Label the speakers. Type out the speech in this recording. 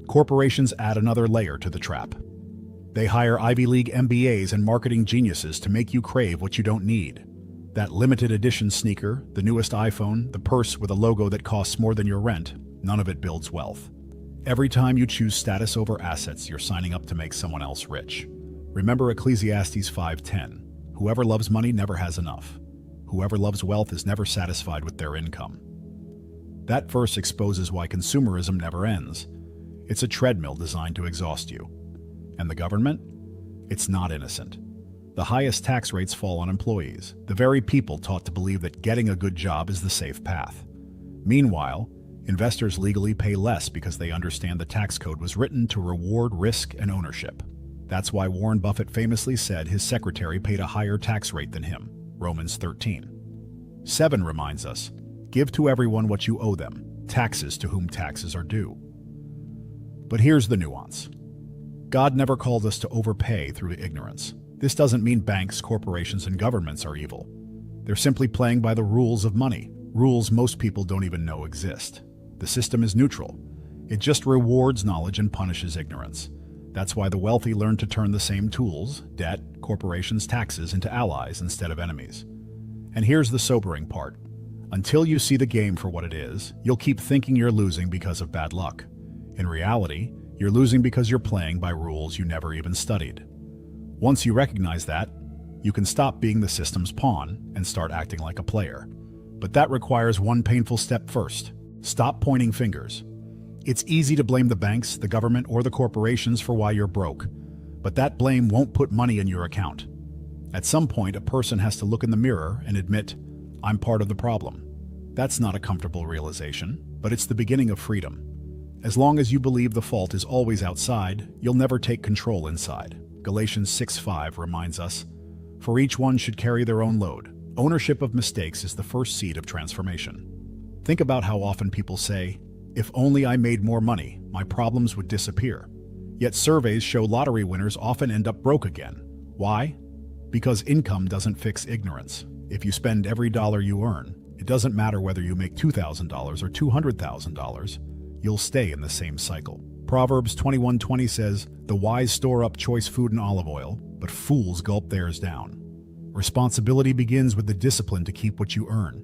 Speaker 1: Corporations add another layer to the trap. They hire Ivy League MBAs and marketing geniuses to make you crave what you don't need. That limited edition sneaker, the newest iPhone, the purse with a logo that costs more than your rent, none of it builds wealth. Every time you choose status over assets, you're signing up to make someone else rich. Remember Ecclesiastes 5:10. Whoever loves money never has enough. Whoever loves wealth is never satisfied with their income. That verse exposes why consumerism never ends. It's a treadmill designed to exhaust you. And the government? It's not innocent. The highest tax rates fall on employees, the very people taught to believe that getting a good job is the safe path. Meanwhile, investors legally pay less because they understand the tax code was written to reward risk and ownership. That's why Warren Buffett famously said his secretary paid a higher tax rate than him, Romans 13:7 reminds us, give to everyone what you owe them, taxes to whom taxes are due. But here's the nuance. God never called us to overpay through ignorance. This doesn't mean banks, corporations, and governments are evil. They're simply playing by the rules of money, rules most people don't even know exist. The system is neutral. It just rewards knowledge and punishes ignorance. That's why the wealthy learn to turn the same tools, debt, corporations, taxes, into allies instead of enemies. And here's the sobering part. Until you see the game for what it is, you'll keep thinking you're losing because of bad luck. In reality, you're losing because you're playing by rules you never even studied. Once you recognize that, you can stop being the system's pawn and start acting like a player. But that requires one painful step first. Stop pointing fingers. It's easy to blame the banks, the government, or the corporations for why you're broke. But that blame won't put money in your account. At some point, a person has to look in the mirror and admit, I'm part of the problem. That's not a comfortable realization, but it's the beginning of freedom. As long as you believe the fault is always outside, you'll never take control inside. Galatians 6:5 reminds us, for each one should carry their own load. Ownership of mistakes is the first seed of transformation. Think about how often people say, if only I made more money, my problems would disappear. Yet surveys show lottery winners often end up broke again. Why? Because income doesn't fix ignorance. If you spend every dollar you earn, it doesn't matter whether you make $2,000 or $200,000, you'll stay in the same cycle. Proverbs 21:20 says, the wise store up choice food and olive oil, but fools gulp theirs down. Responsibility begins with the discipline to keep what you earn.